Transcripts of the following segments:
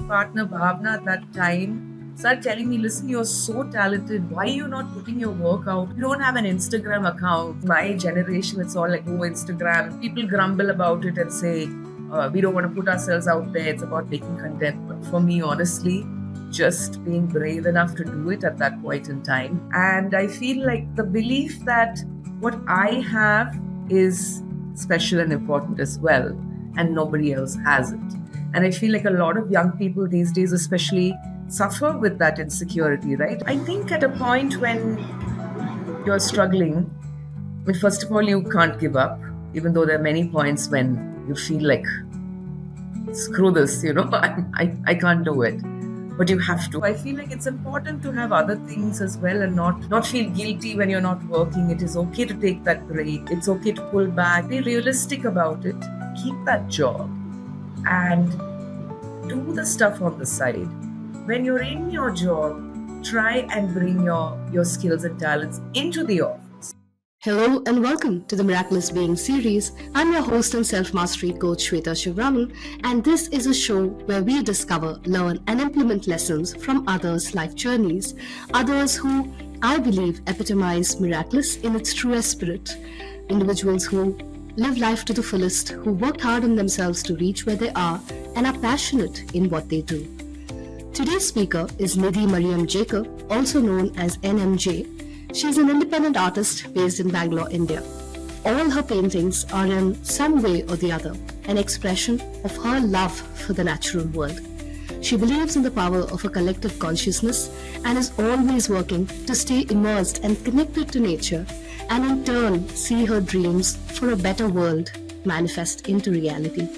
partner Bhavna at that time started telling me, listen, you're so talented. Why are you not putting your work out? You don't have an Instagram account. My generation, it's all like, oh, Instagram. People grumble about it and say, we don't want to put ourselves out there. It's about making content. But for me, honestly, just being brave enough to do it at that point in time. And I feel like the belief that what I have is special and important as well, and nobody else has it. And I feel like a lot of young people these days, especially, suffer with that insecurity, right? I think at a point when you're struggling, I mean, first of all, you can't give up, even though there are many points when you feel like, screw this, I can't do it. But you have to. I feel like it's important to have other things as well and not feel guilty when you're not working. It is okay to take that break. It's okay to pull back. Be realistic about it. Keep that job and do the stuff on the side. When you're in your job, try and bring your skills and talents into the office. Hello and welcome to the Meraklis Beings series. I'm your host and self-mastery coach Shwetha Sivaraman, and this is a show where we discover, learn and implement lessons from others' life journeys, others who I believe epitomize miraculous in its truest spirit, individuals who live life to the fullest, who worked hard on themselves to reach where they are and are passionate in what they do. Today's speaker is Nidhi Mariam Jacob, also known as NMJ. She's an independent artist based in Bangalore, India. All her paintings are in some way or the other an expression of her love for the natural world. She believes in the power of a collective consciousness and is always working to stay immersed and connected to nature and in turn see her dreams for a better world manifest into reality.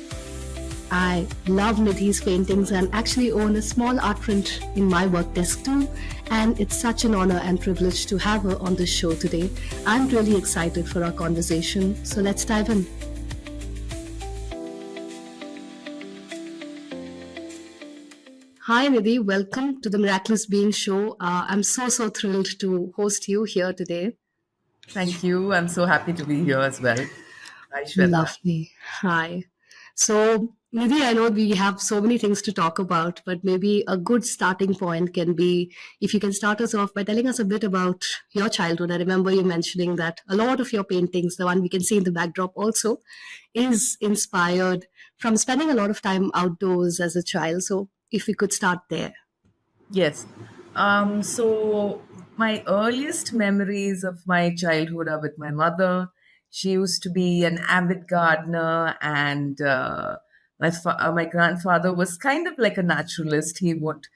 I love Nidhi's paintings and actually own a small art print in my work desk too, and it's such an honor and privilege to have her on this show today. I'm really excited for our conversation, so let's dive in. Hi Nidhi, welcome to the Meraklis Beings show. I'm so thrilled to host you here today. Thank you. I'm so happy to be here as well. Hi, Shwetha. Lovely. Hi. So, Nidhi, I know we have so many things to talk about, but maybe a good starting point can be if you can start us off by telling us a bit about your childhood. I remember you mentioning that a lot of your paintings, the one we can see in the backdrop also, is inspired from spending a lot of time outdoors as a child. So, if we could start there. Yes. So my earliest memories of my childhood are with my mother. She used to be an avid gardener, and my grandfather was kind of like a naturalist. He would,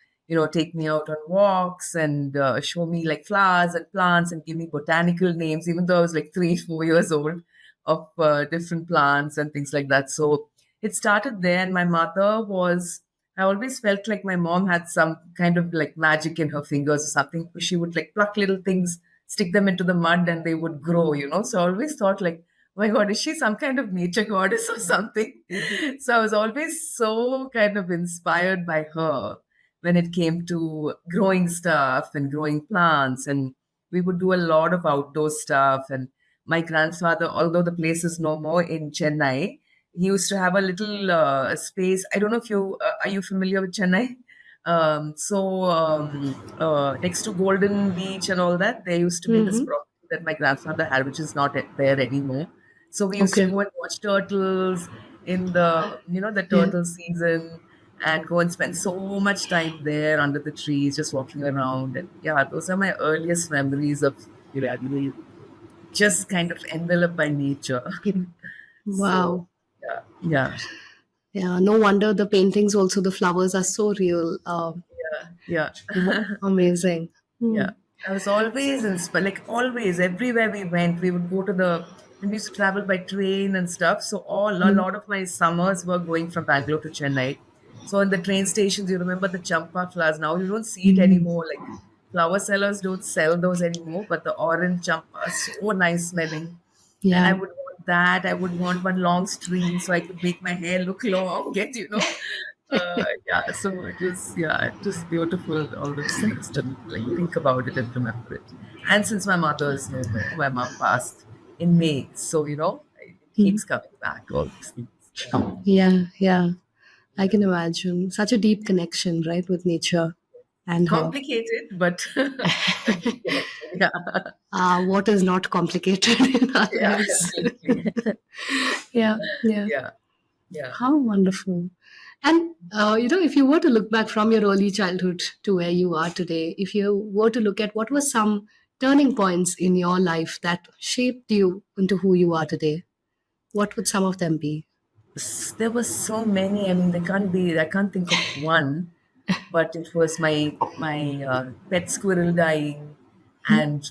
take me out on walks and show me like flowers and plants and give me botanical names, even though I was like 3, 4 years old, of different plants and things like that. So it started there, and my mother was. I always felt like my mom had some kind of like magic in her fingers or something. She would like pluck little things, stick them into the mud, and they would grow. So I always thought like, oh my God, is she some kind of nature goddess or something? So I was always so kind of inspired by her when it came to growing stuff and growing plants. And we would do a lot of outdoor stuff. And my grandfather, although the place is no more in Chennai, he used to have a little space. I don't know if you are you familiar with Chennai? Next to Golden Beach and all that, there used to be this Mm-hmm. property that my grandfather had, which is not there anymore. So we used to Okay. go and watch turtles in the Yeah. turtle season, and go and spend so much time there under the trees, just walking around. And yeah, those are my earliest memories of really just kind of enveloped by nature. So Wow. yeah, yeah. Yeah, no wonder the paintings also, the flowers are so real. Yeah, Amazing. Hmm. yeah. I was always inspired, like always, everywhere we went, we would go to we used to travel by train and stuff. So a Hmm. lot of my summers were going from Bangalore to Chennai. So in the train stations, you remember the champa flowers. Now you don't see it Hmm. anymore. Like flower sellers don't sell those anymore, but the orange champa are so nice smelling. And I Yeah. would want that. I would want one long string so I could make my hair look long, yeah, so it was beautiful, all those things to like think about it and remember it. And since my mother is no more, my mom passed in May, so it Hmm. keeps coming back, all these things. Yeah. Yeah. Yeah. I can imagine. Such a deep connection, right, with nature and her. Complicated, but a deep connection. Yeah, What is not complicated in our yeah, lives? literally. Yeah, yeah. Yeah, yeah. How wonderful. And, if you were to look back from your early childhood to where you are today, if you were to look at what were some turning points in your life that shaped you into who you are today, what would some of them be? There were so many. I mean, I can't think of one, but it was my pet squirrel dying, and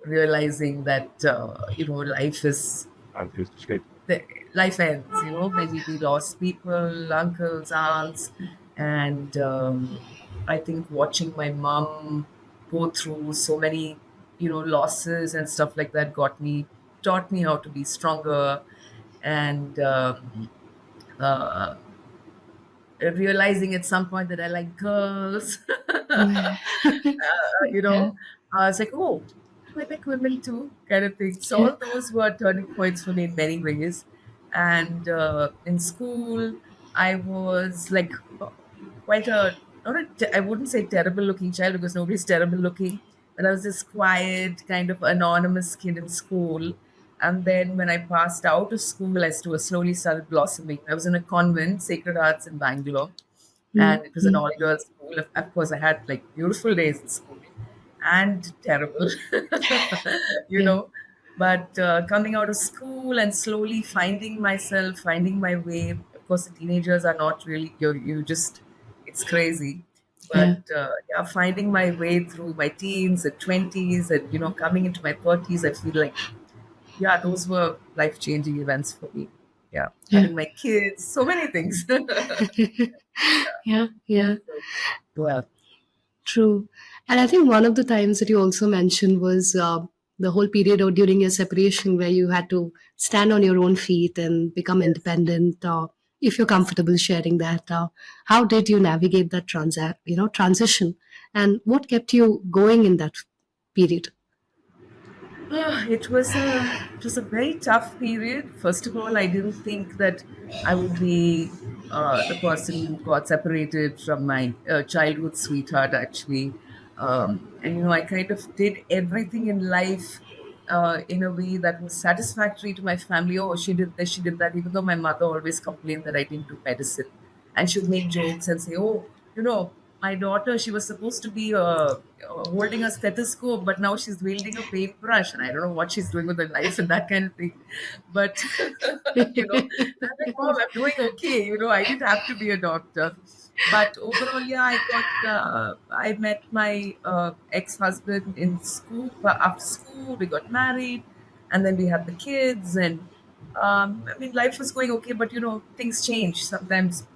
realizing that life is the life ends. Maybe we lost people, uncles, aunts, and I think watching my mom go through so many losses and stuff like that taught me how to be stronger, and uh, realizing at some point that I like girls. You Yeah, know, I was like, oh, do I like women too? Kind of thing. So all those were turning points for me in many ways. And in school, I was like quite a, not a te- I wouldn't say terrible looking child because nobody's terrible looking, but I was this quiet, kind of anonymous kid in school. And then when I passed out of school, slowly started blossoming. I was in a convent, Sacred Hearts in Bangalore, and it was an all-girls school. Of course, I had like beautiful days in school and terrible, you yeah, know. But coming out of school and slowly finding myself, finding my way. Of course, the teenagers are not really you just it's crazy. yeah, But yeah, finding my way through my teens and twenties, and coming into my 30s, I feel like yeah, those were life-changing events for me. Yeah, yeah. having my kids, so many things. Yeah, yeah. Well, True. And I think one of the times that you also mentioned was the whole period or during your separation where you had to stand on your own feet and become yes, independent. If you're yes. comfortable sharing that, how did you navigate that transition, and what kept you going in that period? It was a very tough period. First of all, I didn't think that I would be the person who got separated from my childhood sweetheart. Actually, and I kind of did everything in life in a way that was satisfactory to my family. Oh, she did this, she did that. Even though my mother always complained that I didn't do medicine, and she'd make jokes and say, "Oh, my daughter, she was supposed to be holding a stethoscope, but now she's wielding a paintbrush, and I don't know what she's doing with her life and that kind of thing." But I'm like, "Mom, I'm doing okay." I didn't have to be a doctor, but overall, yeah, I met my ex-husband in school. After school, we got married, and then we had the kids, and I mean, life was going okay, but things change sometimes.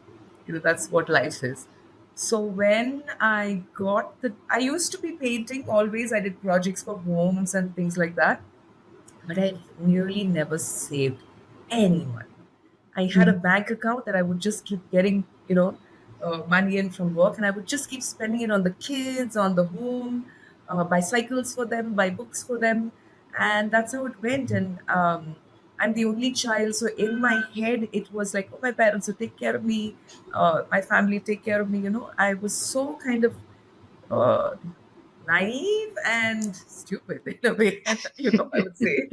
That's what life is. So when I used to be painting always. I did projects for homes and things like that, but I nearly never saved any money. I had a bank account that I would just keep getting, money in from work, and I would just keep spending it on the kids, on the home, buy cycles for them, buy books for them, and that's how it went. And I'm the only child, so in my head, it was like, oh, my parents will take care of me, my family take care of me. I was so kind of uh, naive and stupid in a way, I would say.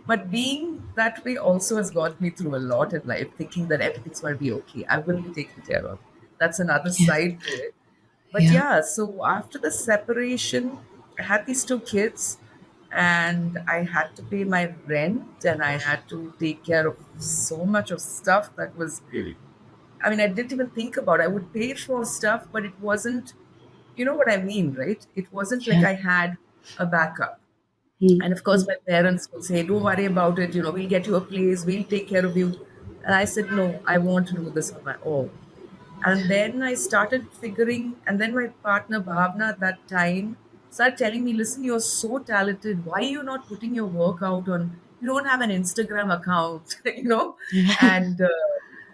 But being that way also has got me through a lot in life, thinking that everything's going to be okay. I will be taken care of. That's another Yeah, side to it. But yeah, yeah, so after the separation, I had these two kids, and I had to pay my rent, and I had to take care of so much of stuff that was, I mean, I didn't even think about. I would pay for stuff, but it wasn't, you know what I mean, right? It wasn't like yeah. I had a backup. Mm, And of course, my parents would say, don't worry about it, we'll get you a place, we'll take care of you. And I said, no, I want to do this on my own. And then I started figuring, and then my partner Bhavna at that time started telling me, listen, you're so talented. Why are you not putting your work out on, you don't have an Instagram account, and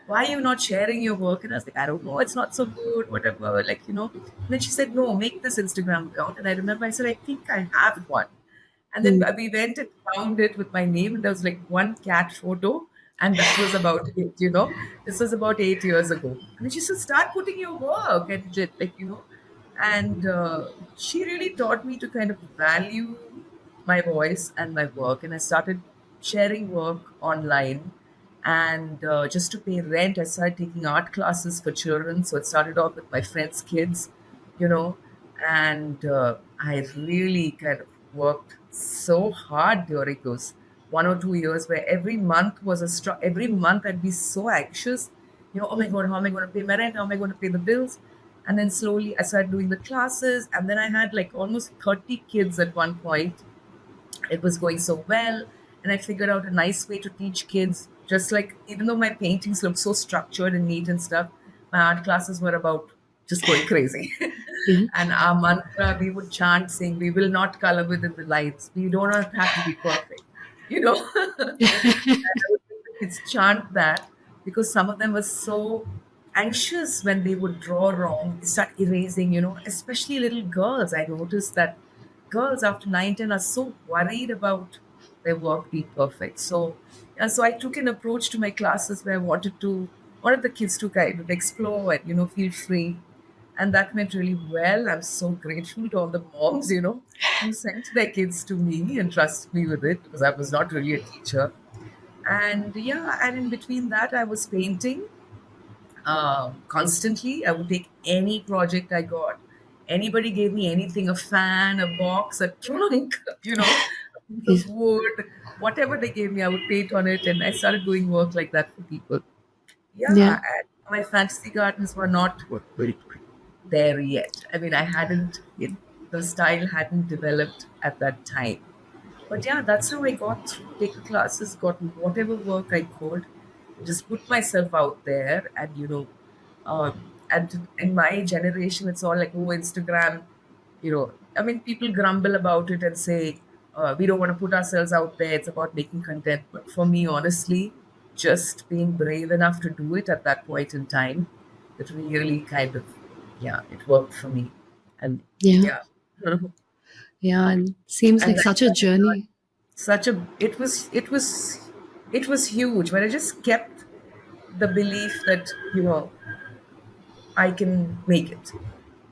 why are you not sharing your work? And I was like, I don't know, it's not so good, whatever, And then she said, no, make this Instagram account. And I remember I said, I think I have one. And then mm, we went and found it with my name, and there was like one cat photo. And this was about this was about 8 years ago. And she said, start putting your work and and she really taught me to kind of value my voice and my work. And I started sharing work online. And just to pay rent, I started taking art classes for children. So it started off with my friends' kids, you know, and I really kind of worked so hard during those 1 or 2 years where every month was every month I'd be so anxious, oh my God, how am I going to pay my rent? How am I going to pay the bills? And then slowly I started doing the classes. And then I had like almost 30 kids at one point. It was going so well. And I figured out a nice way to teach kids. Just like, even though my paintings look so structured and neat and stuff, my art classes were about just going crazy. Yeah. And our mantra, we would chant saying, we will not color within the lines. We do not have to be perfect, you know. And I would make the kids chant that, because some of them were so anxious when they would draw wrong, they start erasing, especially little girls. I noticed that girls after 9, 10 are so worried about their work being perfect. So, yeah, so I took an approach to my classes where I wanted the kids to kind of explore and, feel free. And that went really well. I'm so grateful to all the moms, who sent their kids to me and trusted me with it, because I was not really a teacher. And yeah, and in between that, I was painting constantly. I would take any project I got. Anybody gave me anything, a fan, a box, a trunk, a piece Yeah. of wood, whatever they gave me, I would paint on it. And I started doing work like that for people. Yeah. Yeah, and my fantasy gardens were not there yet. I mean, the style hadn't developed at that time. But yeah, that's how I got through, take the classes, got whatever work I could, just put myself out there. And and in my generation, it's all like, oh, Instagram. I mean, people grumble about it and say, we don't want to put ourselves out there. It's about making content. But for me, honestly, just being brave enough to do it at that point in time, it really kind of, yeah, it worked for me. And Yeah. yeah. and Yeah. And seems like like such a journey. such a it was huge, but I just kept the belief that I can make it.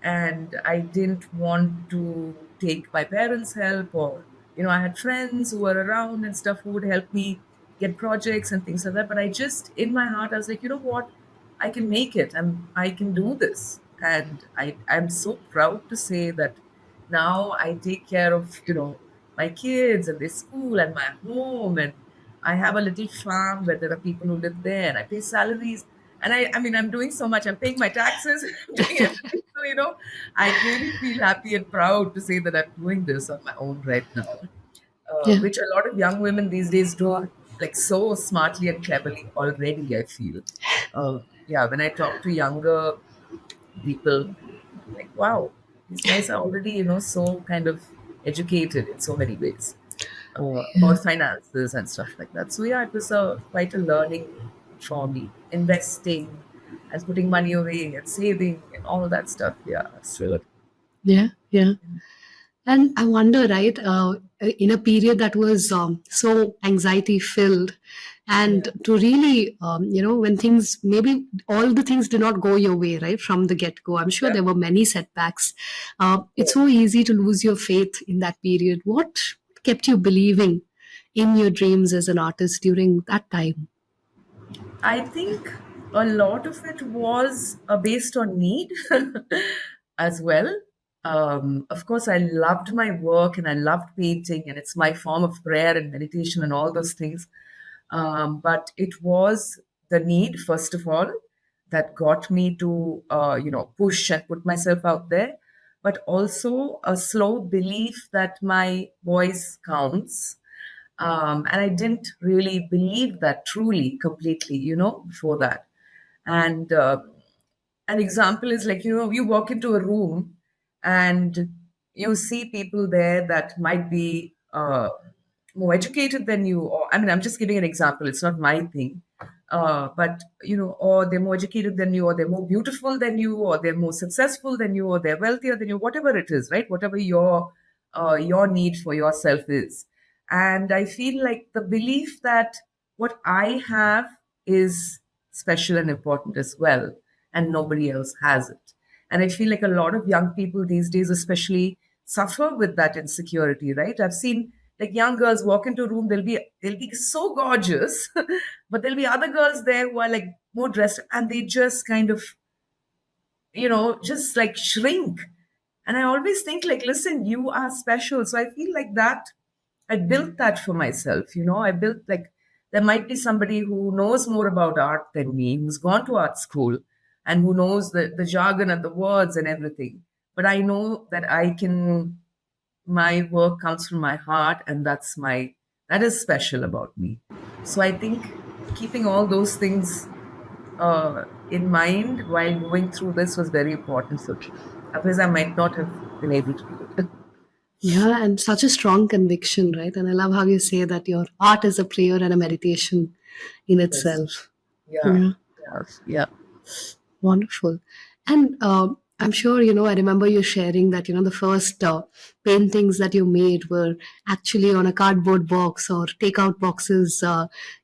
And I didn't want to take my parents' help, or, I had friends who were around and stuff who would help me get projects and things like that. But I just, in my heart, I was like, you know what? I can make it. I can do this. And I'm so proud to say that now I take care of, my kids and their school and my home. And I have a little farm where there are people who live there, and I pay salaries. And I mean, I'm doing so much. I'm paying my taxes, I'm doing everything. So, I really feel happy and proud to say that I'm doing this on my own right now, Yeah. which a lot of young women these days do, like, so smartly and cleverly already, I feel. Yeah, when I talk to younger people, I'm like, wow, these guys are already, so kind of educated in so many ways Yeah. about finances and stuff like that. So yeah, it was quite a learning for me, investing and putting money away and saving and all that stuff. Yeah, so Yeah. Yeah. And I wonder, right, in a period that was so anxiety filled, and yeah, to really, when things, maybe all the things did not go your way, right, from the get go, I'm sure yeah. there were many setbacks. It's so easy to lose your faith in that period. What kept you believing in your dreams as an artist during that time? I think a lot of it was based on need as well. Of course, I loved my work and I loved painting, and it's my form of prayer and meditation and all those things. But it was the need, first of all, that got me to, push and put myself out there, but also a slow belief that my voice counts. And I didn't really believe that truly, completely, before that. And an example is like, you walk into a room and you see people there that might be more educated than you, or I mean, I'm just giving an example, it's not my thing. But, or they're more educated than you, or they're more beautiful than you, or they're more successful than you, or they're wealthier than you, whatever it is, right? Whatever your need for yourself is. And I feel like the belief that what I have is special and important as well, and nobody else has it. And I feel like a lot of young people these days, especially, suffer with that insecurity, right? I've seen like young girls walk into a room, they'll be so gorgeous, but there'll be other girls there who are like more dressed, and they just kind of, just like shrink. And I always think like, listen, you are special. So I feel like that I built that for myself. I built like there might be somebody who knows more about art than me, who's gone to art school and who knows the jargon and the words and everything. But I know that my work comes from my heart, and that is special about me. So I think keeping all those things in mind while going through this was very important for me. Otherwise, I might not have been able to do it. Yeah, and such a strong conviction, right? And I love how you say that your art is a prayer and a meditation in Yes. itself. Yeah. Yeah. Yeah. Yeah. Wonderful. And I'm sure, I remember you sharing that, the first paintings that you made were actually on a cardboard box or takeout boxes,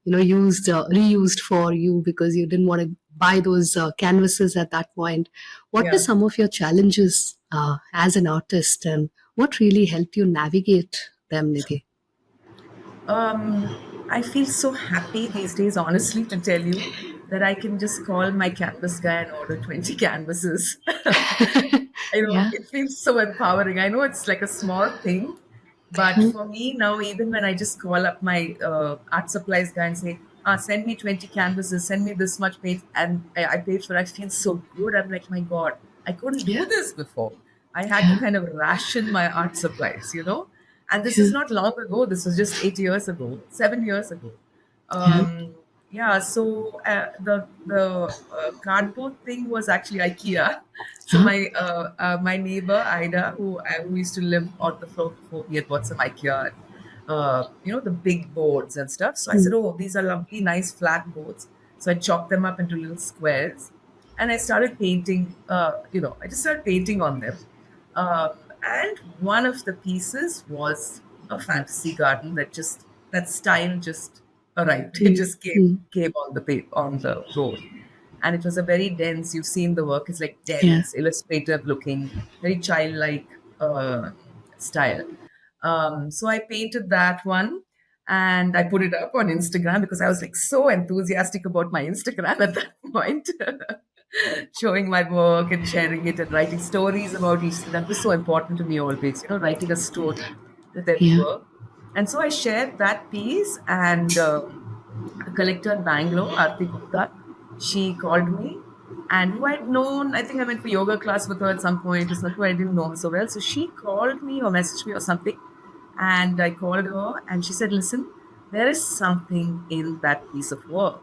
reused for you because you didn't want to buy those canvases at that point. What are Yeah. some of your challenges as an artist, and what really helped you navigate them, Nidhi? I feel so happy these days, honestly, to tell you that I can just call my canvas guy and order 20 canvases. Yeah. It feels so empowering. I know it's like a small thing, but for me now, even when I just call up my art supplies guy and say, send me 20 canvases, send me this much paint, and I paid for it, I feel so good. I'm like, my God, I couldn't do Yeah. this before. I had to Yeah. kind of ration my art supplies. And this is Yeah. not long ago. This was just 8 years ago, 7 years ago. Yeah. Yeah. So the cardboard thing was actually IKEA. So Huh? my neighbor Ida, who used to live on the floor before, we had bought some IKEA, the big boards and stuff. So I said, Mm. oh, these are lovely, nice flat boards. So I chopped them up into little squares, and I started painting. I just started painting on them. Um, and one of the pieces was a fantasy garden that style just arrived. It Mm. just came Mm. came on the road, and it was a very dense. You've seen the work; it's like Yeah. dense, illustrative looking, very childlike style. So I painted that one. And I put it up on Instagram because I was like so enthusiastic about my Instagram at that point. Showing my work and sharing it and writing stories about each thing. That was so important to me always, writing a story with every Yeah. work. And so I shared that piece, and a collector in Bangalore, Aarti Gupta, she called me, and who I'd known, I think I went for yoga class with her at some point. It's not who I didn't know her so well. So she called me or messaged me or something, and I called her, and she said, listen, there is something in that piece of work.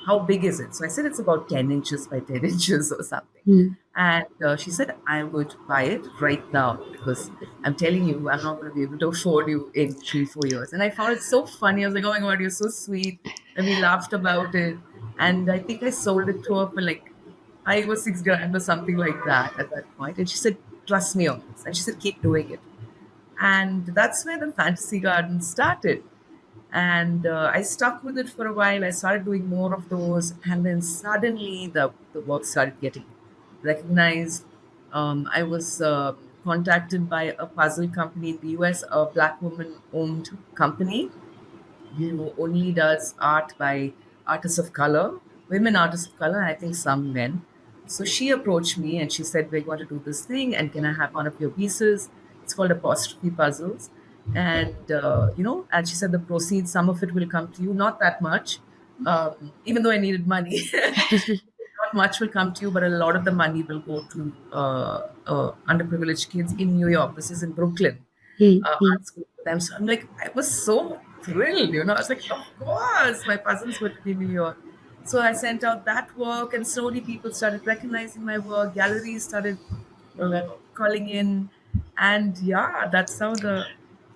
How big is it? So I said, it's about 10 inches by 10 inches or something. Mm. And she said, I'm going to buy it right now because I'm telling you, I'm not going to be able to afford you in 3, 4 years. And I found it so funny. I was like, oh my God, you're so sweet. And we laughed about it. And I think I sold it to her for like 5 or 6 grand or something like that at that point. And she said, trust me on this. And she said, keep doing it. And that's where the fantasy garden started. And I stuck with it for a while. I started doing more of those, and then suddenly the work started getting recognized. I was contacted by a puzzle company in the US, a black woman owned company who only does art by artists of color, women artists of color, and I think some men. So she approached me and she said, we're going to do this thing, and can I have one of your pieces? It's called apostrophe puzzles. And she said the proceeds, some of it will come to you, not that much, even though I needed money. Not much will come to you, but a lot of the money will go to underprivileged kids in New York. This is in Brooklyn, Mm. Mm. art school for them. So I'm like, I was so thrilled. I was like, of course, my cousins were to be in New York. So I sent out that work, and slowly people started recognizing my work. Galleries started calling in, and yeah, that's how the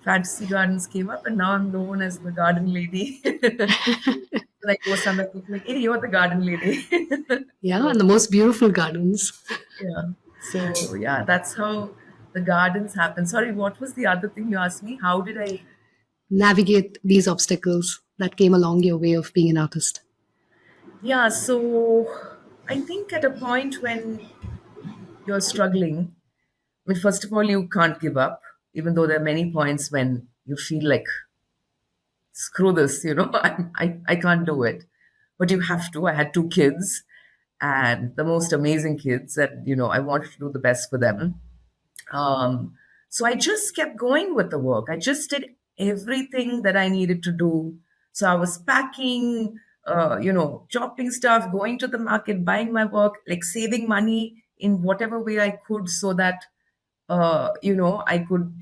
fantasy gardens came up. And now I'm known as the garden lady. Like post on my book, like, hey, you're the garden lady. Yeah, and So the most beautiful gardens. yeah. So yeah, that's how the gardens happen. Sorry, what was the other thing you asked me? How did I? Navigate these obstacles that came along your way of being an artist? Yeah, so I think at a point when you're struggling, I mean, first of all, you can't give up, even though there are many points when you feel like, screw this, I can't do it. But you have to. I had two kids and the most amazing kids that, I wanted to do the best for them. Um, so I just kept going with the work. I just did everything that I needed to do. So I was packing, chopping stuff, going to the market, buying my work, like saving money in whatever way I could so that, I could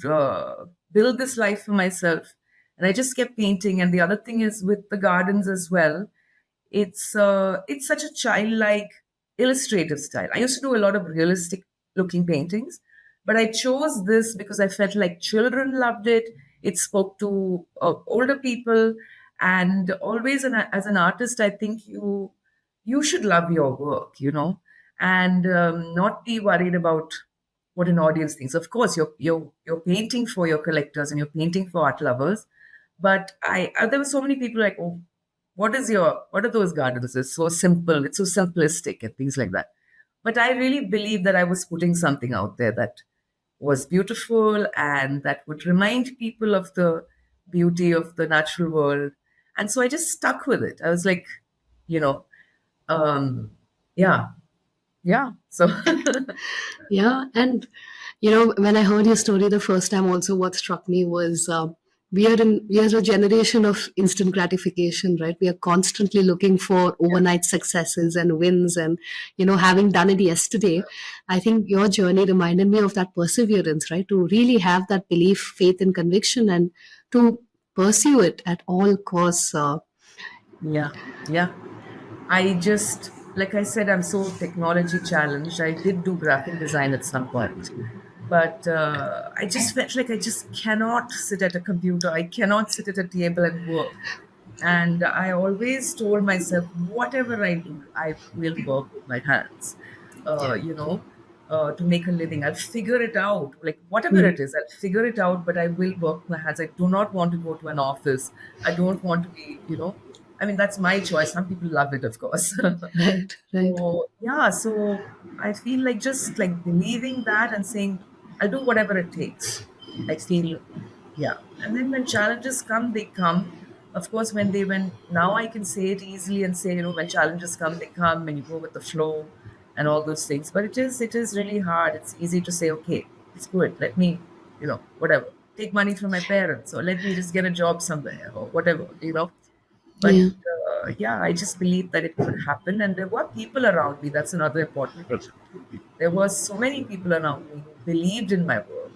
build this life for myself. And I just kept painting. And the other thing is with the gardens as well, it's such a childlike illustrative style. I used to do a lot of realistic looking paintings, but I chose this because I felt like children loved it. It spoke to older people, and always as an artist, I think you should love your work, and not be worried about what an audience thinks. Of course, you're painting for your collectors and you're painting for art lovers, but there were so many people like, oh, what are those gardens? It's so simple, it's so simplistic and things like that. But I really believe that I was putting something out there that was beautiful and that would remind people of the beauty of the natural world. And so I just stuck with it. I was like, you know, um, yeah, yeah. So Yeah, and when I heard your story the first time, also what struck me was we are a generation of instant gratification, right? We are constantly looking for yeah, overnight successes and wins, and having done it yesterday, I think your journey reminded me of that perseverance, right? To really have that belief, faith, and conviction, and to pursue it at all costs. yeah, yeah. I just, like I said, I'm so technology challenged. I did do graphic design at some point, but I just felt like I just cannot sit at a computer. I cannot sit at a table and work. And I always told myself, whatever I do, I will work with my hands, Yeah. to make a living. I'll figure it out. Like whatever Mm. it is, I'll figure it out, but I will work with my hands. I do not want to go to an office. I don't want to be, I mean, that's my choice. Some people love it, of course. Right, right. So yeah, so I feel like just like believing that and saying, I'll do whatever it takes. I feel, yeah. And then when challenges come, they come. Of course, when now I can say it easily and say, when challenges come, they come and you go with the flow and all those things. But it is really hard. It's easy to say, okay, it's good. Let me, whatever, take money from my parents or let me just get a job somewhere or whatever. But Yeah. yeah, I just believed that it could happen. And there were people around me. That's another important thing. There were so many people around me who believed in my work.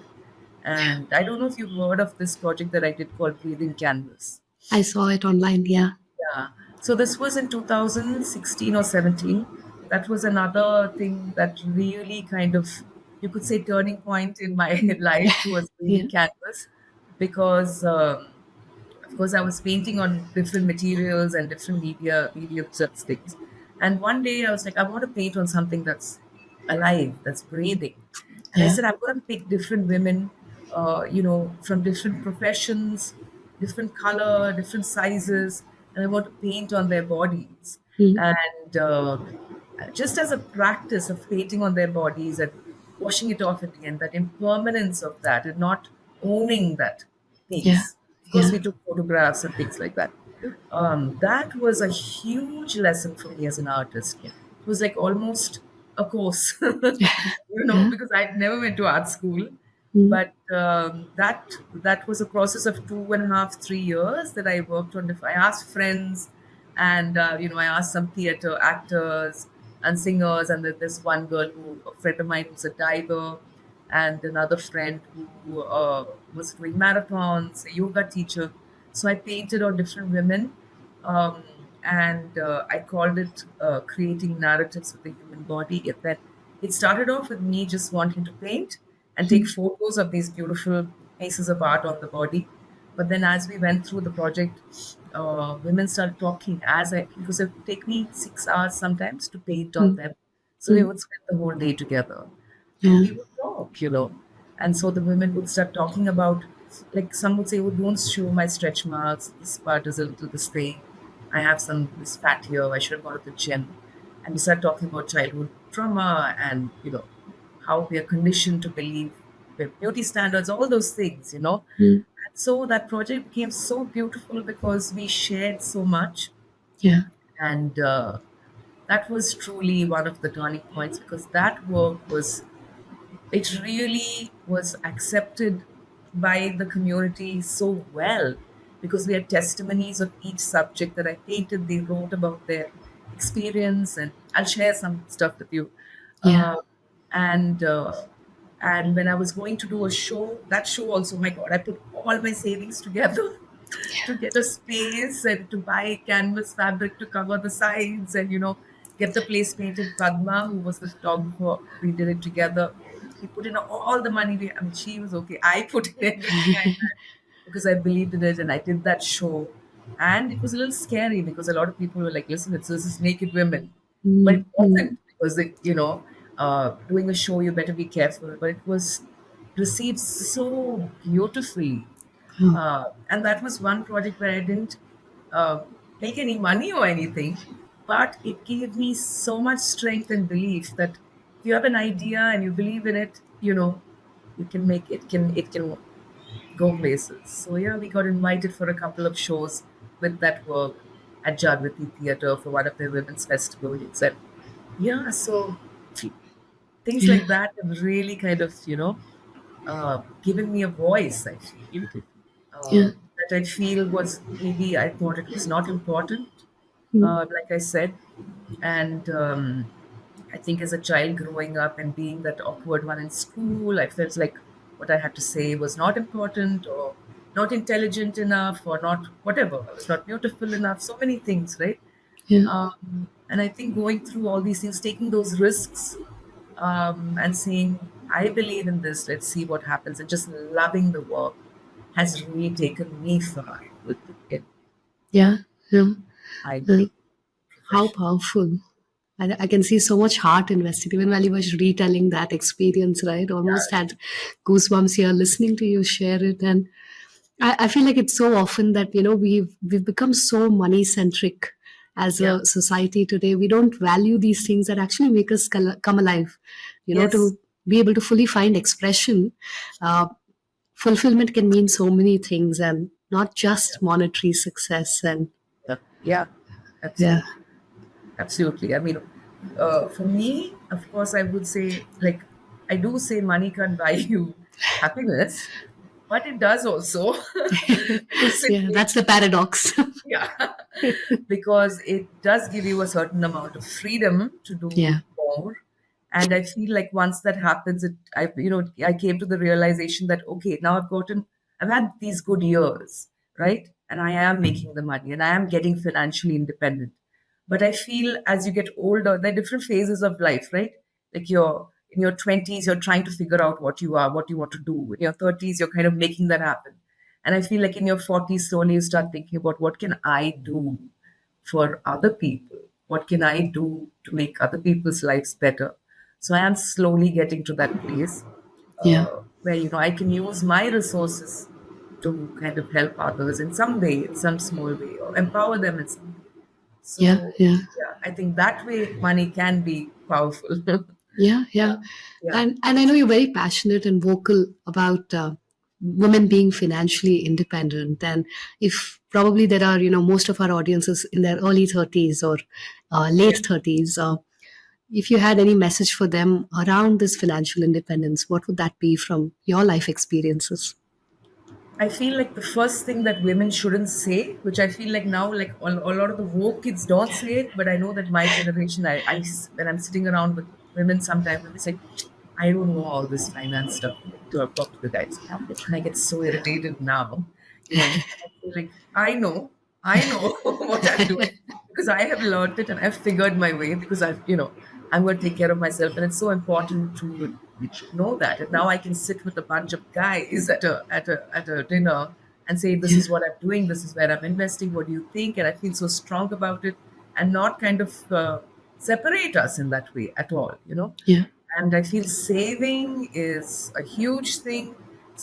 And I don't know if you've heard of this project that I did called Breathing Canvas. I saw it online. Yeah. Yeah. So this was in 2016 or 17. That was another thing that really kind of, you could say, turning point in my life was Yeah. Breathing Canvas because of course, I was painting on different materials and different medium such things. And one day I was like, I want to paint on something that's alive, that's breathing. And I Yeah. said, I'm going to pick different women, from different professions, different color, different sizes, and I want to paint on their bodies. Mm. And just as a practice of painting on their bodies and washing it off at the end, that impermanence of that and not owning that Yeah. piece. Of course, Yeah. we took photographs and things like that. That was a huge lesson for me as an artist. It was like almost a course, Yeah. because I'd never went to art school. Mm. But that was a process of 2.5, 3 years that I worked on. I asked friends, and I asked some theater actors and singers, and then this one girl a friend of mine who's a diver, and another friend who was doing marathons, a yoga teacher. So I painted on different women, um, and I called it creating narratives with the human body. It started off with me just wanting to paint and take photos of these beautiful pieces of art on the body. But then as we went through the project, women started talking because it would take me 6 hours sometimes to paint on Mm. them. So we Mm. would spend the whole day together and Yeah. we would talk. And so the women would start talking about like some would say, oh, don't show my stretch marks. This part is a little this thing. I have some this fat here. I should have gone to the gym. And we start talking about childhood trauma and how we are conditioned to believe with beauty standards, all those things. Mm. And so that project became so beautiful because we shared so much, Yeah. and that was truly one of the turning points because that work was it really was accepted by the community so well because we had testimonies of each subject that I painted. They wrote about their experience, and I'll share some stuff with you. Yeah. Uh, and and when I was going to do a show, that show also, my God, I put all my savings together to get a space and to buy canvas fabric to cover the sides and get the place painted. Padma, who was the photographer, we did it together. We put in all the money. I mean, she was okay. I put in everything I had because I believed in it, and I did that show. And it was a little scary because a lot of people were like, "Listen, this is naked women," but it Mm. Mm. wasn't because doing a show, you better be careful. But it was received so beautifully, Oh. and that was one project where I didn't uh, make any money or anything, but it gave me so much strength and belief that if you have an idea and you believe in it, you can make it can go places. So yeah, we got invited for a couple of shows with that work at Jagrati Theatre for one of their women's festivals, and yeah, so things Yeah. like that have really kind of given me a voice. I feel Yeah. that I feel was maybe I thought it was not important, Mm. like I said. And I think as a child growing up and being that awkward one in school, I felt like what I had to say was not important or not intelligent enough or not whatever. I was not beautiful enough. So many things, right? Yeah. And I think going through all these things, taking those risks, and saying, I believe in this, let's see what happens, and just loving the work has really taken me far in Yeah. Yeah. my Uh, how profession. powerful. I can see so much heart invested even while you were retelling that experience, right? Almost Yeah, had goosebumps here listening to you share it. And I feel like it's so often that, we've become so money centric as yeah, a society today. We don't value these things that actually make us come alive, yes, to be able to fully find expression. Uh, Fulfillment can mean so many things and not yeah, just monetary success. And yeah, yeah, yeah, absolutely. Absolutely. I mean, for me, of course, I would say, like, I do say money can't buy you happiness, but it does also because it yeah, that's makes the paradox. yeah, because it does give you a certain amount of freedom to do Yeah, more. And I feel like once that happens, I came to the realization that okay, now I've had these good years, right? And I am making the money and I am getting financially independent. But I feel as you get older, there are different phases of life, right? Like you're in your 20s, you're trying to figure out what you are, what you want to do. In your 30s, you're kind of making that happen. And I feel like in your 40s, slowly you start thinking about what can I do for other people? What can I do to make other people's lives better? So I am slowly getting to that place yeah, where I can use my resources to kind of help others in some way, in some small way, or empower them in some way. yeah, So yeah. yeah, I think that way money can be powerful. Yeah, yeah. Yeah. And I know you're very passionate and vocal about women being financially independent. And if probably there are, most of our audiences in their early 30s or Yeah. late 30s, if you had any message for them around this financial independence, what would that be from your life experiences? I feel like the first thing that women shouldn't say, which I feel like now, like a lot of the woke kids don't say it, but I know that my generation, when I'm sitting around with women, sometimes they say, I don't know all this finance stuff. To talk to the guys, and I get so irritated now. I feel like I know what I'm doing because I have learned it and I've figured my way because I'm going to take care of myself, and it's so important to know that. And now I can sit with a bunch of guys at a dinner and say, "This Yeah, is what I'm doing. This is where I'm investing. What do you think?" And I feel so strong about it, and not kind of separate us in that way at all. yeah, And I feel saving is a huge thing.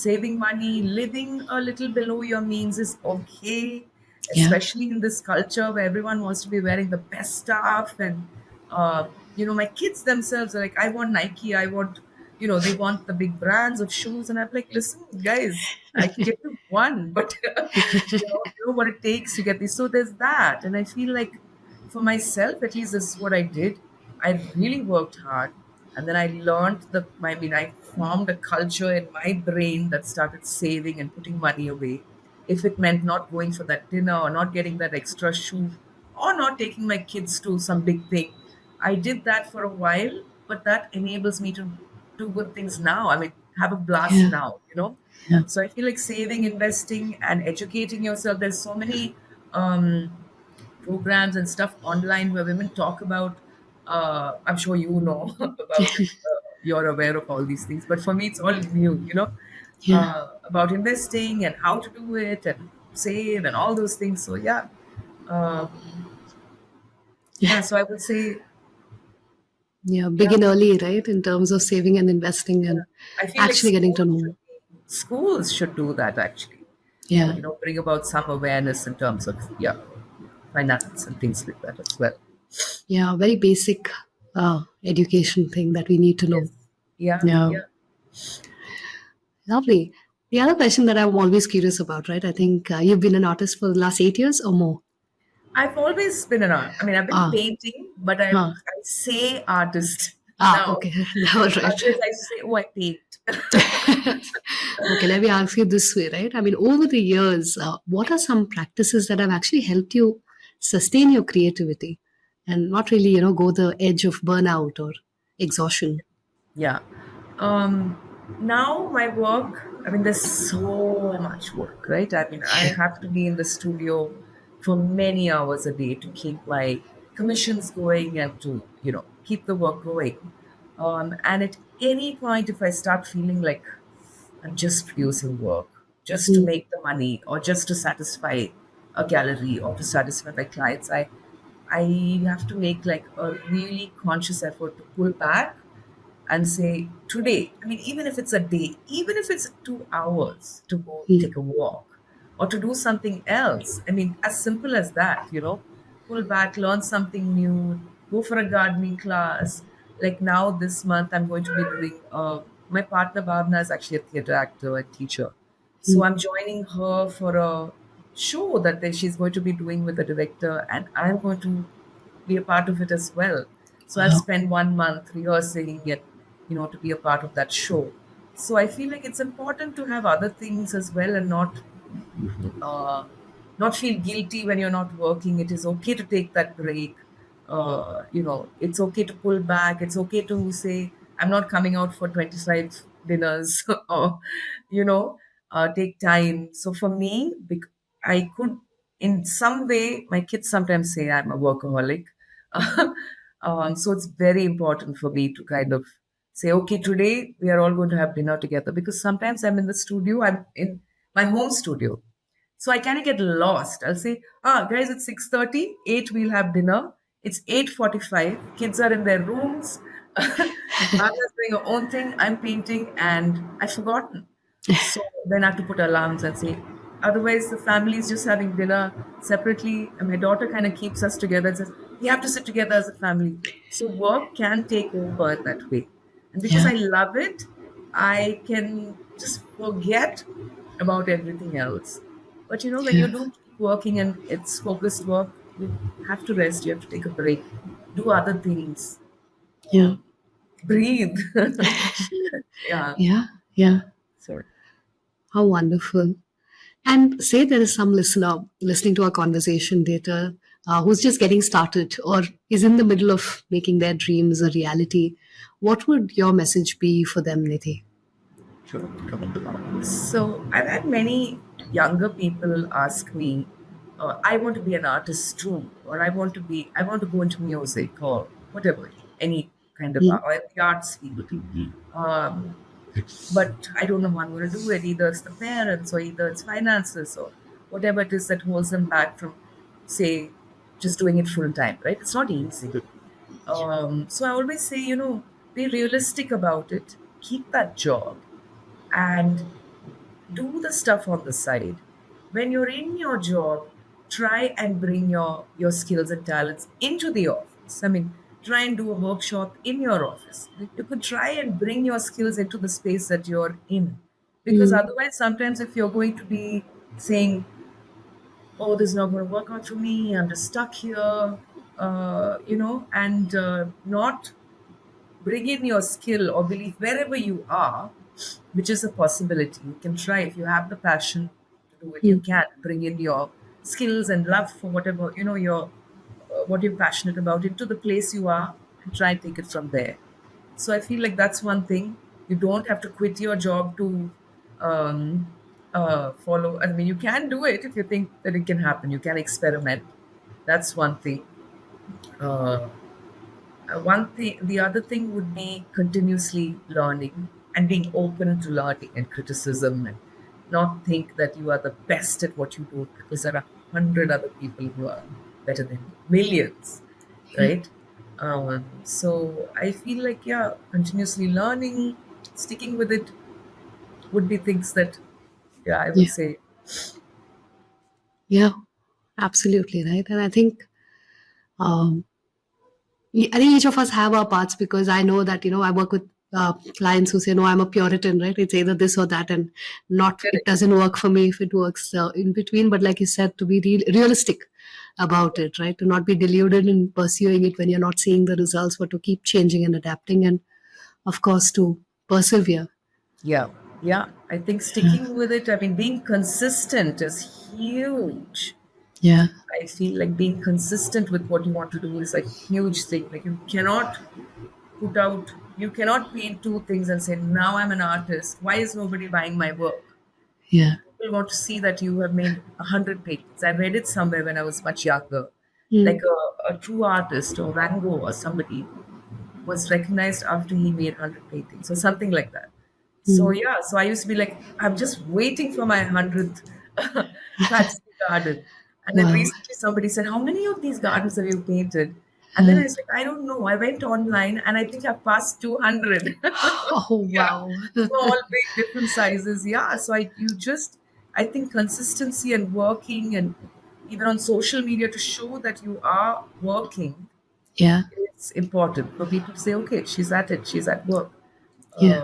saving money, living a little below your means is okay, Yeah. especially in this culture where everyone wants to be wearing the best stuff. And, my kids themselves are like, I want Nike, I want, they want the big brands of shoes. And I'm like, listen, guys, I can get you one, but, you know what it takes to get these. So there's that. And I feel like for myself, at least this is what I did. I really worked hard. And then I learned I formed a culture in my brain that started saving and putting money away. If it meant not going for that dinner or not getting that extra shoe or not taking my kids to some big thing, I did that for a while, but that enables me to do good things now. I mean, have a blast Yeah. now. Yeah. So I feel like saving, investing, and educating yourself. There's so many um, programs and stuff online where women talk about. I'm sure you know about it. You're aware of all these things, but for me, it's all new. Yeah. About investing and how to do it and save and all those things. So yeah, uh, Yeah. yeah. So I would say, Yeah. yeah, Begin early, right? In terms of saving and investing and I feel like actually getting to know. schools should do that actually. Yeah. Bring about some awareness in terms of finance and things like that as well. Yeah. Very basic education thing that we need to know. Yes. Yeah. Yeah. Yeah. Lovely. The other question that I'm always curious about, right? I think you've been an artist for the last 8 years or more. I've always been an art. I mean, I've been Ah, painting, but I huh. say artist now. Okay. All right. Others I say, oh, I paint. Okay, let me ask you this way, right? I mean, over the years, what are some practices that have actually helped you sustain your creativity and not really, go the edge of burnout or exhaustion? Yeah. Um, Now my work, I mean, there's so much work, right? I mean, I have to be in the studio for many hours a day to keep my commissions going and to, keep the work going. And at any point, if I start feeling like I'm just producing work, just to Mm. make the money or just to satisfy a gallery or to satisfy my clients, I have to make like a really conscious effort to pull back and say, today, I mean, even if it's a day, even if it's 2 hours to go Mm. take a walk or to do something else. I mean, as simple as that. Pull back, learn something new, go for a gardening class. Like now, this month, I'm going to be doing, my partner Bhavna is actually a theater actor and teacher. So Mm. I'm joining her for a show that she's going to be doing with a director, and I'm going to be a part of it as well. So I've Wow. spent 1 month rehearsing it, to be a part of that show. So I feel like it's important to have other things as well and uh, not feel guilty when you're not working. It is okay to take that break. It's okay to pull back. It's okay to say, I'm not coming out for 25 dinners or, you know, take time. So for me, I could, in some way, my kids sometimes say I'm a workaholic. So it's very important for me to kind of say, okay, today we are all going to have dinner together because sometimes I'm in the studio, I'm in my home studio. So I kind of get lost. I'll say, guys, it's 6:30, 8 we'll have dinner. It's 8:45. Kids are in their rooms. Bana's doing her own thing. I'm painting and I've forgotten. So then I have to put alarms and say, otherwise the family is just having dinner separately. And my daughter kind of keeps us together and says, we have to sit together as a family. So work can take over that way. And because Yeah. I love it, I can just forget about everything else. But when Yeah. you do keep working and it's focused work, you have to rest, you have to take a break, do other things, Yeah. breathe. Yeah. Yeah. Yeah. Sorry. How wonderful. And say there is some listener listening to our conversation later who's just getting started or is in the middle of making their dreams a reality. What would your message be for them, Nidhi? So I've had many younger people ask me, I want to be an artist too, or I want to go into music or whatever, any kind of art, Mm. or the arts field. Um, but I don't know how I'm going to do it. Either it's the parents or either it's finances or whatever it is that holds them back from, say, just doing it full time, right? It's not easy. So I always say, be realistic about it, keep that job, and do the stuff on the side. When you're in your job, try and bring your skills and talents into the office. I mean, try and do a workshop in your office. You could try and bring your skills into the space that you're in. Because Mm. otherwise, sometimes if you're going to be saying, oh, this is not going to work out for me, I'm just stuck here, and not bring in your skill or belief wherever you are, which is a possibility. You can try if you have the passion to do it. You Mm. can bring in your skills and love for whatever your what you're passionate about into the place you are, and try and take it from there. So I feel like that's one thing. You don't have to quit your job to um, follow. I mean, you can do it if you think that it can happen. You can experiment. That's one thing. Uh, One thing, the other thing would be continuously learning and being open to learning and criticism, and not think that you are the best at what you do because there are 100 other people who are better than you, millions, Yeah. right? So I feel like, yeah, continuously learning, sticking with it would be things that, yeah, I would Yeah. say. Yeah. Absolutely right. And I think um, I think each of us have our parts because I know that I work with clients who say no, I'm a Puritan, right? It's either this or that, and not it Correct. doesn't work for me if it works in between. But like you said, to be realistic about it, right? To not be deluded in pursuing it when you're not seeing the results, but to keep changing and adapting, and of course to persevere. Yeah, yeah. I think sticking with it, I mean, being consistent is huge. Yeah, I feel like being consistent with what you want to do is a huge thing. Like you cannot paint two things and say, now I'm an artist. Why is nobody buying my work? yeah, People want to see that you have made 100 paintings. I read it somewhere when I was much younger. Like mm, a true artist or Van Gogh or somebody was recognized after he made 100 paintings or something like that. So mm, yeah, so I used to be like, I'm just waiting for my 100th fancy garden. And then wow, recently somebody said, how many of these gardens have you painted? And then uh, I said, I don't know. I went online and I think I've passed 200. oh Yeah. wow, Small, big, different sizes. Yeah. So I think consistency and working, and even on social media, to show that you are working, yeah, it's important for people to say, okay, she's at it, she's at work. yeah,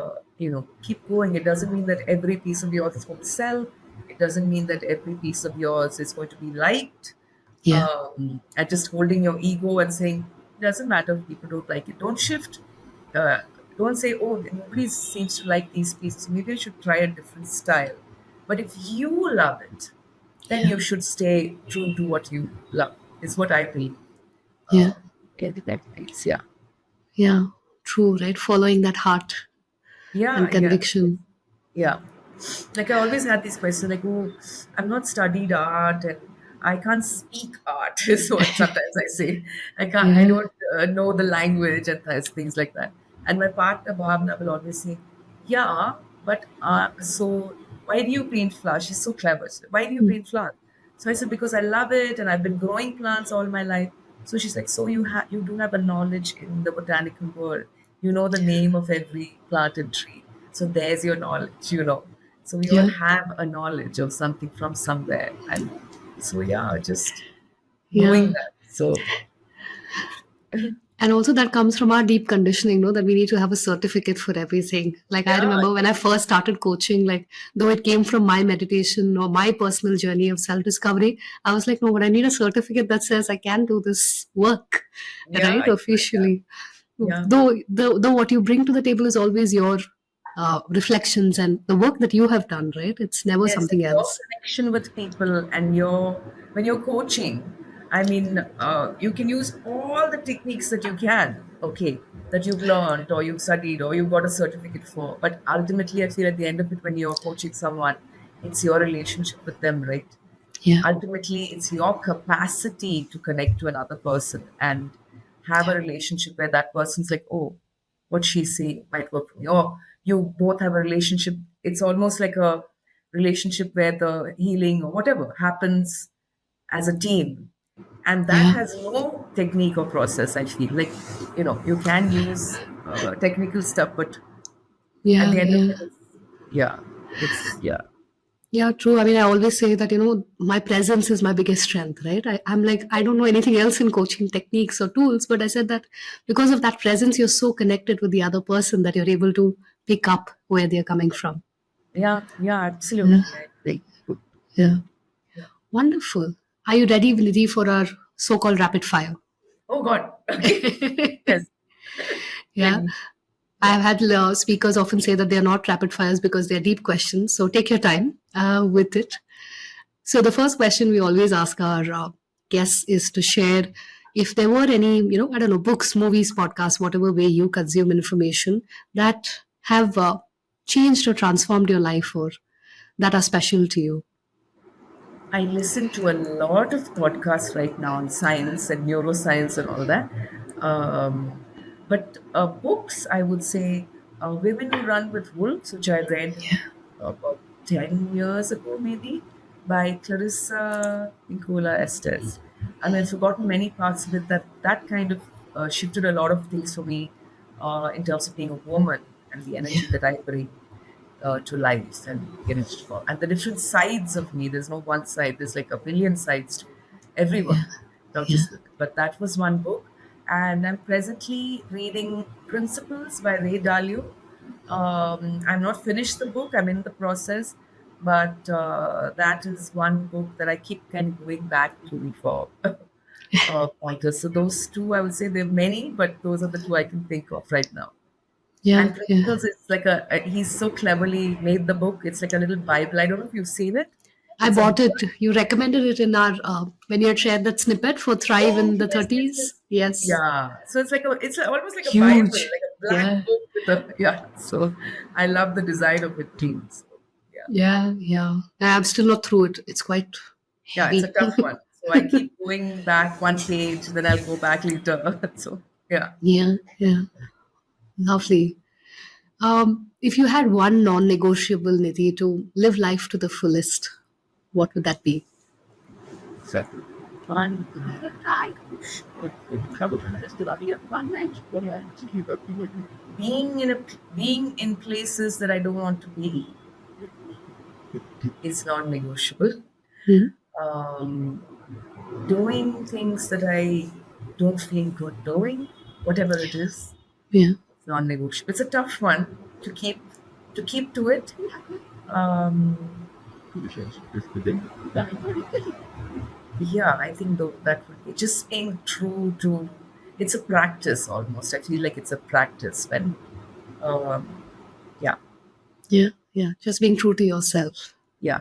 Keep going. It doesn't mean that every piece of yours is going to sell. It doesn't mean that every piece of yours is going to be liked. yeah, And just holding your ego and saying, it doesn't matter if people don't like it. Don't shift. Uh, don't say, oh, nobody seems to like these pieces. Maybe I should try a different style. But if you love it, then yeah, you should stay true to what you love, is what I believe. yeah, Get that piece, yeah. yeah. True, right? Following that heart Yeah, and yeah. conviction. Yeah. Like I always had these questions like, oh, I've not studied art and I can't speak art, is what sometimes I say. I Yeah, don't know the language and things like that. And my partner, Bhavna, will always say, yeah, but so why do you paint flowers? She's so clever. She said, why do you mm, paint flowers? So I said, because I love it and I've been growing plants all my life. So she's like, so you do have a knowledge in the botanical world. You know the name of every plant and tree. So there's your knowledge. So we all yeah, have a knowledge of something from somewhere. And so yeah, just yeah. knowing that. So And also that comes from our deep conditioning, no, that we need to have a certificate for everything. Like I yeah, remember when I first started coaching, like though it came from my meditation or my personal journey of self-discovery, I was like, no, but I need a certificate that says I can do this work, yeah, right? Officially. yeah. Though what you bring to the table is always your reflections and the work that you have done, right? It's never Yes, and something your else. connection with people and when you're coaching, I mean, you can use all the techniques that you can, okay, that you've learned or you've studied or you've got a certificate for. But ultimately, I feel at the end of it, when you're coaching someone, it's your relationship with them, right? Yeah, Ultimately, it's your capacity to connect to another person and have a yeah, relationship where that person's like, oh, what she's saying might work for me. Or you both have a relationship. It's almost like a relationship where the healing or whatever happens as a team. And that yeah, has no technique or process, I feel. Like, you can use technical stuff, but at yeah, the end of yeah. it, yeah, it's, yeah. Yeah, true. I mean, I always say that, my presence is my biggest strength, right? I'm like, I don't know anything else in coaching techniques or tools, but I said that because of that presence, you're so connected with the other person that you're able to pick up where they're coming from. Yeah, yeah, Yeah. absolutely. I agree. Yeah. Yeah. Wonderful. Are you ready, Nidhi, for our so called rapid fire? Oh God. Okay. Yes. Yeah. Ready. Yeah. I've had speakers often say that they're not rapid fires because they're deep questions. So take your time with it. So the first question we always ask our guests is to share if there were any, I don't know, books, movies, podcasts, whatever way you consume information that have changed or transformed your life or that are special to you. I listen to a lot of podcasts right now on science and neuroscience and all that. But books, I would say, Women Who Run with Wolves, which I read about 10 years ago, maybe, by Clarissa Pinkola Estes. I mean, I've forgotten many parts of it. That kind of shifted a lot of things for me in terms of being a woman and the energy that I bring to lives and and the different sides of me. There's no one side. There's like a billion sides to everyone, not Yeah. just women. But that was one book, and I'm presently reading Principles by Ray Dalio. I'm not finished the book. I'm in the process, but that is one book that I keep kind of going back to for pointers. So those two, I would say there are many, but those are the two I can think of right now. Yeah. And Yeah. Principles is like he's so cleverly made the book. It's like a little Bible. I don't know if you've seen it. I It's a bought it. You recommended it in our, when you had shared that snippet for Thrive oh in the yes, yes, yes. 30s. Yes. Yeah. So it's like almost like a Bible, Huge. like a Yeah. black book with a yeah. So I love the design of it too. So yeah. Yeah. Yeah. I'm still not through it. It's quite Yeah, it's a heavy. tough one. So I keep going back one page, then I'll go back later. So yeah. Yeah. Yeah. Lovely. If you had one non negotiable, Nidhi, to live life to the fullest, what would that be? Fun. Being in a being in places that I don't want to be is non-negotiable. Hmm? Um, Doing things that I don't feel good doing, whatever it is, Yeah. it's non-negotiable. It's a tough one to keep to it. Um, yeah, I think though that would be just being true to. It's a practice almost. I feel like it's a practice when, um, yeah, Yeah. Yeah. Just being true to yourself. yeah.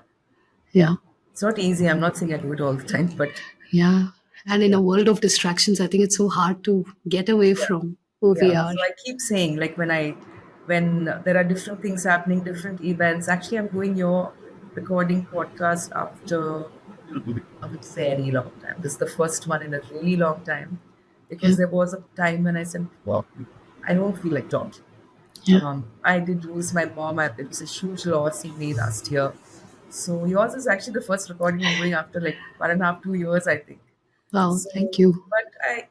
Yeah. It's not easy. I'm not saying I do it all the time, but Yeah. And in yeah. a world of distractions, I think it's so hard to get away Yeah. from who we Yeah. are. So I keep saying, like when there are different things happening, different events. Actually, I'm doing your recording podcast after a very long time. This is the first one in a really long time Yeah. because there was a time when I said, well, I don't feel like talking. Yeah. I did lose my mom. It was a huge loss in me last year. So yours is actually the first recording I'm doing after like 1.5, 2 years, I think. Wow. So, Thank you. but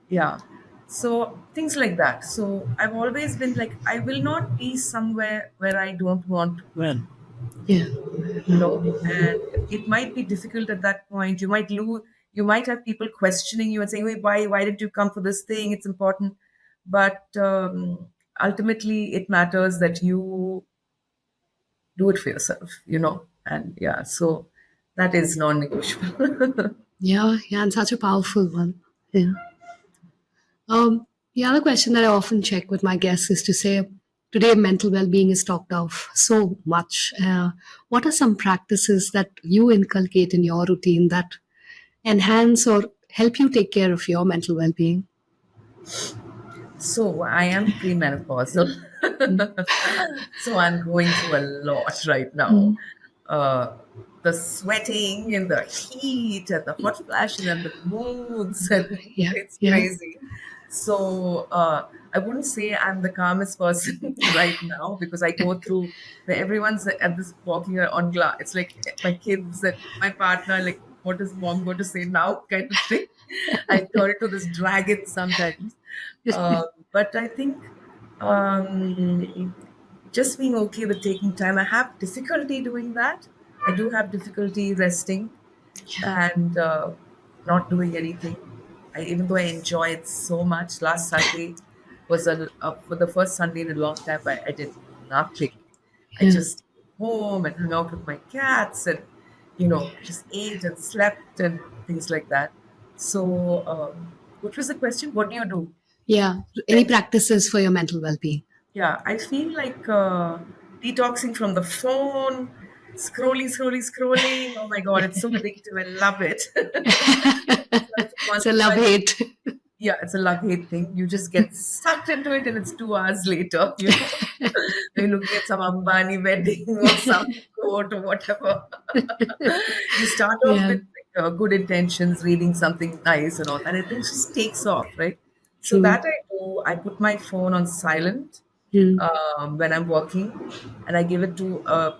yeah. So things like that. So I've always been like, I will not be somewhere where I don't want to be, Yeah. and it might be difficult at that point. You might have people questioning you and saying, "Wait, why did you come for this thing? It's important." But ultimately, it matters that you do it for yourself. And yeah, so that is non-negotiable. Yeah. Yeah. And such a powerful one. Yeah. The other question that I often check with my guests is to say, today mental well-being is talked of so much. What are some practices that you inculcate in your routine that enhance or help you take care of your mental well-being? So I am premenopausal. So I'm going through a lot right now. Uh, the sweating and the heat and the hot flashes and the moods and Yeah, it's yeah. crazy. So I wouldn't say I'm the calmest person right now because I go through where everyone's at this walking on glass. It's like my kids and my partner, like, what is mom going to say now kind of thing. I turn into this dragon sometimes. But I think just being okay with taking time. I have difficulty doing that. I do have difficulty resting Yeah. and not doing anything. Even though I enjoy it so much, last Sunday was for the first Sunday in a long time. I did nothing. I Yeah. just home and hung out with my cats and just ate and slept and things like that. So, what was the question? What do you do? Yeah. Any practices for your mental well-being? Yeah, I feel like detoxing from the phone, scrolling. Oh my God, it's so addictive. I love it. So Once love I hate. Yeah, it's a love hate thing. You just get sucked into it, and it's 2 hours later. You're looking at some Ambani wedding or some court or whatever. You start off Yeah. with good intentions, reading something nice and all that. It just takes off, right? So True. that I do. I put my phone on silent Hmm. when I'm working, and I give it to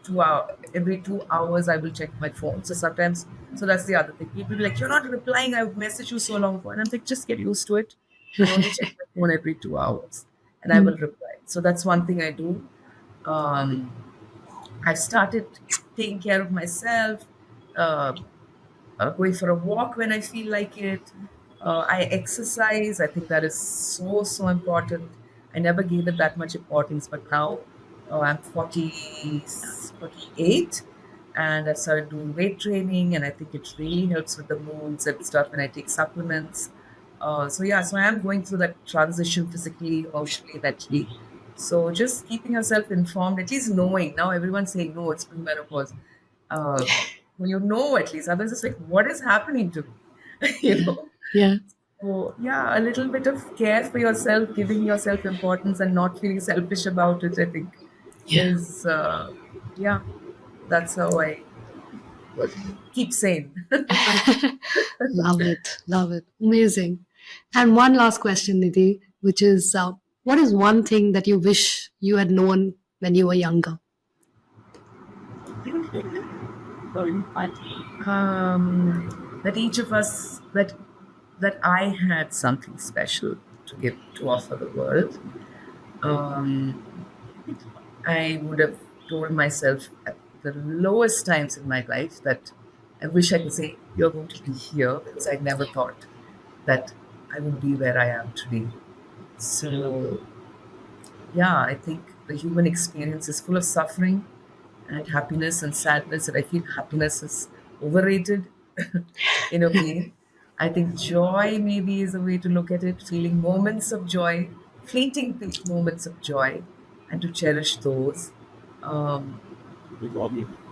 2 hour. Every 2 hours, I will check my phone. So sometimes, so that's the other thing. People be like, "You're not replying. I've messaged you so long ago," and I'm like, "Just get used to it. I only check my phone every 2 hours, and I Hmm. will reply." So that's one thing I do. Um, I've started taking care of myself. Uh, Going for a walk when I feel like it. I exercise. I think that is so important. I never gave it that much importance, but now I'm 48, and I started doing weight training, and I think it really helps with the moods and stuff. And I take supplements. So yeah, so I am going through that transition physically, emotionally, mentally. So just keeping yourself informed, at least knowing. Now everyone's saying no, it's premenopause. Uh, well, at least. Others is like, what is happening to me? Yeah. So yeah, a little bit of care for yourself, giving yourself importance, and not feeling selfish about it. I think Yeah. is yeah, that's how I keep sane. Love it. Love it. Amazing. And one last question, Nidhi, which is what is one thing that you wish you had known when you were younger? That each of us that I had something special to give to offer the world. Um, I would have told myself at the lowest times in my life that I wish I could say, "You're going to be here," because I never thought that I would be where I am today. So, yeah, I think the human experience is full of suffering and happiness and sadness, and I feel happiness is overrated in a way. I think joy maybe is a way to look at it, feeling moments of joy, fleeting moments of joy, and to cherish those. Um,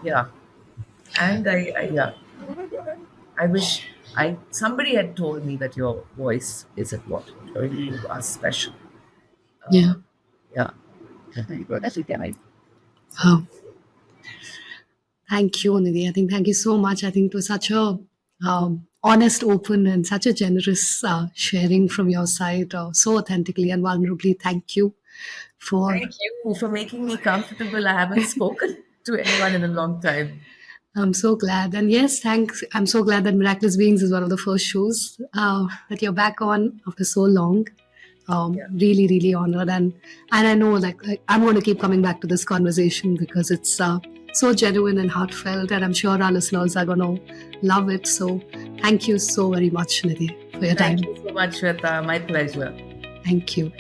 yeah, and I wish I somebody had told me that your voice is at what you are special. Yeah. Yeah, that's it. Oh, thank you, Nidhi. I think thank you so much. I think it was such a honest, open, and such a generous sharing from your side, so authentically and vulnerably. Thank you for. Thank you for making me comfortable. I haven't spoken to anyone in a long time. I'm so glad. And yes, thanks. I'm so glad that Miraculous Beings is one of the first shows that you're back on after so long. Yeah. Really, really honored. And I know I'm going to keep coming back to this conversation because it's so genuine and heartfelt. And I'm sure our listeners are going to love it. So thank you so very much, Nidhi, for your time. Thank you so much, Shweta. My pleasure. Thank you.